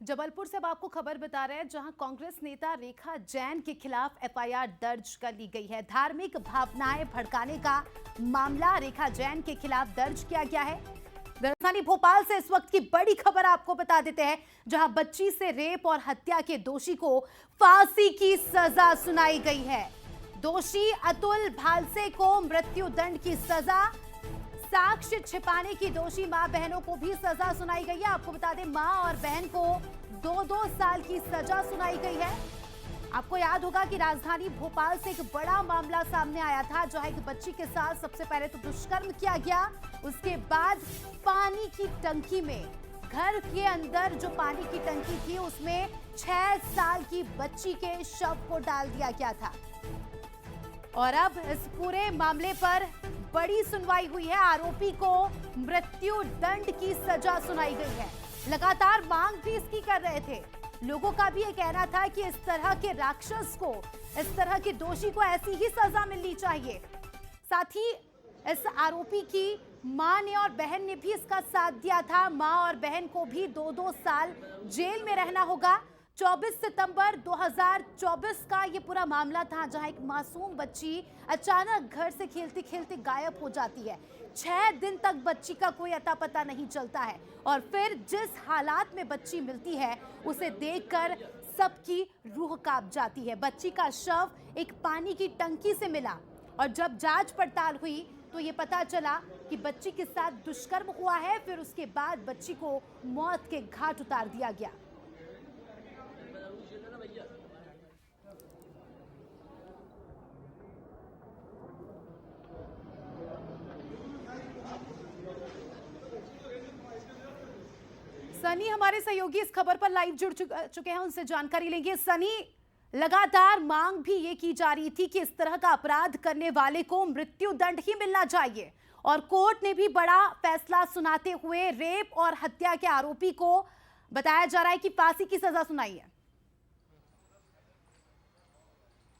जबलपुर से अब आपको खबर बता रहे हैं, जहां कांग्रेस नेता रेखा जैन के खिलाफ एफआईआर दर्ज कर ली गई है। धार्मिक भावनाएं भड़काने का मामला रेखा जैन के खिलाफ दर्ज किया गया है। राजधानी भोपाल से इस वक्त की बड़ी खबर आपको बता देते हैं, जहां बच्ची से रेप और हत्या के दोषी को फांसी की सजा सुनाई गई है। दोषी अतुल भालसे को मृत्यु दंड की सजा, साक्ष्य छिपाने की दोषी मां बहनों को भी सजा सुनाई गई है। आपको बता दें, मां और बहन को 2-2 साल की सजा सुनाई गई है। आपको याद होगा कि राजधानी भोपाल से एक बड़ा मामला सामने आया था, जहां एक बच्ची के साथ सबसे पहले तो दुष्कर्म किया गया, उसके बाद पानी की टंकी में, घर के अंदर जो पानी की टंकी थी उसमें 6 साल की बच्ची के शव को डाल दिया गया था। और अब इस पूरे मामले पर बड़ी सुनवाई हुई है। आरोपी को मृत्यु दंड की सजा सुनाई गई है। लगातार मांग भी इसकी कर रहे थे। लोगों का भी ये कहना था कि इस तरह के राक्षस को, इस तरह के दोषी को ऐसी ही सजा मिलनी चाहिए। साथ ही इस आरोपी की मां ने और बहन ने भी इसका साथ दिया था। मां और बहन को भी 2-2 साल जेल में रहना होगा। 24 सितंबर 2024 का ये पूरा मामला था, जहां एक मासूम बच्ची अचानक घर से खेलते खेलते गायब हो जाती है। 6 दिन तक बच्ची का कोई अता पता नहीं चलता है, और फिर जिस हालात में बच्ची मिलती है उसे देखकर सबकी रूह कांप जाती है। बच्ची का शव एक पानी की टंकी से मिला, और जब जांच पड़ताल हुई तो ये पता चला कि बच्ची के साथ दुष्कर्म हुआ है। फिर उसके बाद बच्ची को मौत के घाट उतार दिया गया। सनी हमारे सहयोगी इस खबर पर लाइव जुड़ चुके हैं, उनसे जानकारी लेंगे। सनी, लगातार मांग भी ये की जा रही थी कि इस तरह का अपराध करने वाले को मृत्यु दंड ही मिलना चाहिए, और कोर्ट ने भी बड़ा फैसला सुनाते हुए रेप और हत्या के आरोपी को बताया जा रहा है कि फांसी की सजा सुनाई है।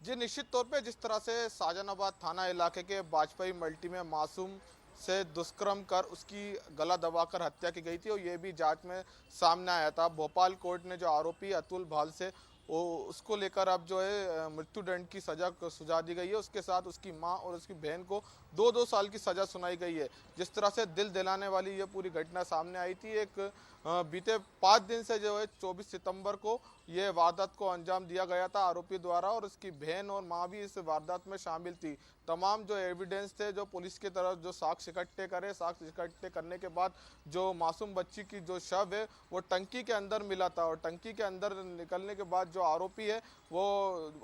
जी, निश्चित तौर पे जिस तरह से शाहजहानाबाद थाना इलाके के वाजपेयी मल्टी में मासूम से दुष्कर्म कर उसकी गला दबाकर हत्या की गई थी, और ये भी जांच में सामने आया था। भोपाल कोर्ट ने जो आरोपी अतुल भालसे उसको लेकर अब जो है मृत्युदंड की सजा सुझा दी गई है। उसके साथ उसकी मां और उसकी बहन को 2-2 साल की सजा सुनाई गई है। जिस तरह से दिल दिलाने वाली ये पूरी घटना सामने आई थी, एक बीते 5 दिन से जो है 24 सितंबर को ये वारदात को अंजाम दिया गया था आरोपी द्वारा, और उसकी बहन और मां भी इस वारदात में शामिल थी। तमाम जो एविडेंस थे, जो पुलिस की तरफ जो साक्ष्य इकट्ठे करे, साक्ष्य इकट्ठे करने के बाद जो मासूम बच्ची की जो शव है वो टंकी के अंदर मिला था, और टंकी के अंदर निकलने के बाद जो आरोपी है वो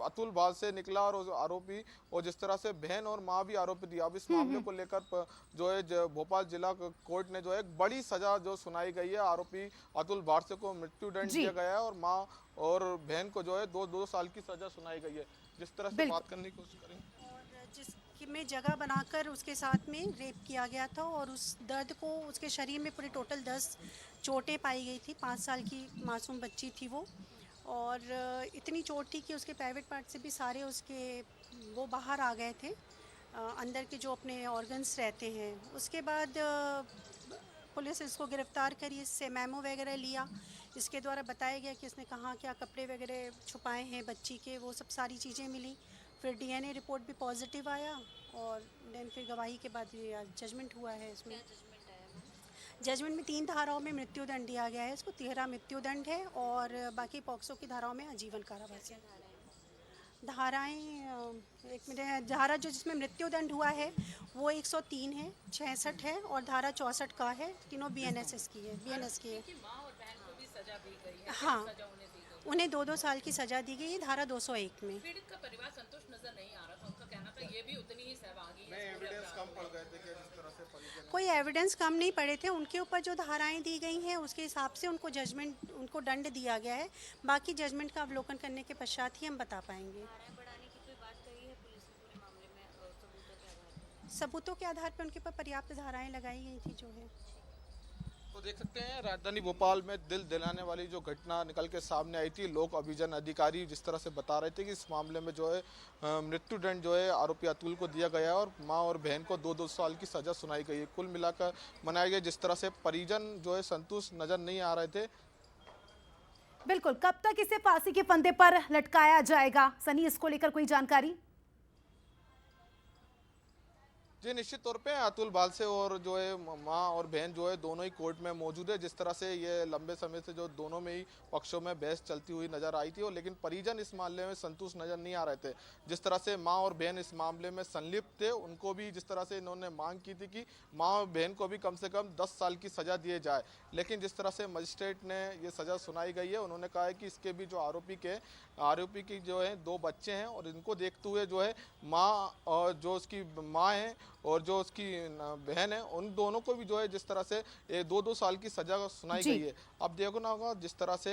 अतुल भाल से निकला, और उस आरोपी और जिस तरह से बहन और मां भी आरोपी थी। अब इस मामले को लेकर जो है भोपाल जिला कोर्ट ने जो है बड़ी सजा जो सुनाई गई है। आरोपी अतुल भालसे को मृत्युदंड दिया गया है, और मां और बहन को जो है 2-2 साल की सजा सुनाई गई है। जिस तरह से बात करने की कोशिश करें, में जगह बनाकर उसके साथ में रेप किया गया था, और उस दर्द को, उसके शरीर में पूरे टोटल 10 चोटें पाई गई थी। 5 साल की मासूम बच्ची थी वो, और इतनी चोट थी कि उसके प्राइवेट पार्ट से भी सारे उसके वो बाहर आ गए थे, अंदर के जो अपने ऑर्गन्स रहते हैं। उसके बाद पुलिस इसको गिरफ्तार करी, इससे मेमो वगैरह लिया। इसके द्वारा बताया गया कि इसने कहाँ क्या कपड़े वगैरह छुपाए हैं बच्ची के, वो सब सारी चीज़ें मिली। फिर डीएनए रिपोर्ट भी पॉजिटिव आया, और देन फिर गवाही के बाद ये जजमेंट हुआ है। इसमें जजमेंट में 3 धाराओं में मृत्युदंड दिया गया है इसको। 13 मृत्युदंड है, और बाकी पॉक्सो की धाराओं में आजीवन कारावास है। धाराएं, एक मिनट, धारा जो जिसमें मृत्युदंड हुआ है वो 103 है, 66 है, और धारा 64 का है। तीनों बीएनएस की है, बीएनएस की है। हाँ, उन्हें 2-2 साल की सजा दी गई है धारा 201 में। पीड़ित का परिवार संतुष्ट नजर नहीं आ रहा था, उनका कहना था ये भी उतनी ही सहभागी है। एविडेंस कम पड़ गए थे कि जिस तरह से कोई एविडेंस कम नहीं पड़े थे, उनके ऊपर जो धाराएं दी गई हैं उसके हिसाब से उनको जजमेंट, उनको दंड दिया गया है। बाकी जजमेंट का अवलोकन करने के पश्चात ही हम बता पाएंगे। सबूतों के आधार पर उनके ऊपर पर्याप्त धाराएं लगाई गई थी जो है। तो देख सकते हैं राजधानी भोपाल में दिल दिलाने वाली जो घटना निकल के सामने आई थी। लोक अभियोजन अधिकारी जिस तरह से बता रहे थे कि इस मामले में जो है मृत्युदंड जो है आरोपी अतुल को दिया गया है, और मां और बहन को 2-2 साल की सजा सुनाई गई है। कुल मिलाकर मनाया गया, जिस तरह से परिजन जो है संतुष्ट नजर नहीं आ रहे थे। बिल्कुल, कब तक इसे फांसी के फंदे पर लटकाया जाएगा सनी, इसको लेकर कोई जानकारी? जी निश्चित तौर पे अतुल बालसे और जो है माँ और बहन जो है दोनों ही कोर्ट में मौजूद है। जिस तरह से ये लंबे समय से जो दोनों में ही पक्षों में बहस चलती हुई नजर आई थी, और लेकिन परिजन इस मामले में संतुष्ट नजर नहीं आ रहे थे। जिस तरह से माँ और बहन इस मामले में संलिप्त थे, उनको भी जिस तरह से इन्होंने मांग की थी कि माँ और बहन को भी कम से कम 10 साल की सजा दिए जाए, लेकिन जिस तरह से मजिस्ट्रेट ने ये सजा सुनाई गई है, उन्होंने कहा है कि इसके भी जो आरोपी की जो है 2 बच्चे हैं, और इनको देखते हुए जो है माँ और जो उसकी माँ है और जो उसकी बहन है, उन दोनों को भी जो है जिस तरह से 2-2 साल की सजा सुनाई गई है। अब देखो ना होगा जिस तरह से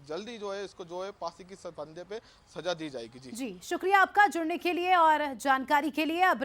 जल्दी जो है इसको जो है फांसी की फंदे पे सजा दी जाएगी। जी जी, शुक्रिया आपका जुड़ने के लिए और जानकारी के लिए। अब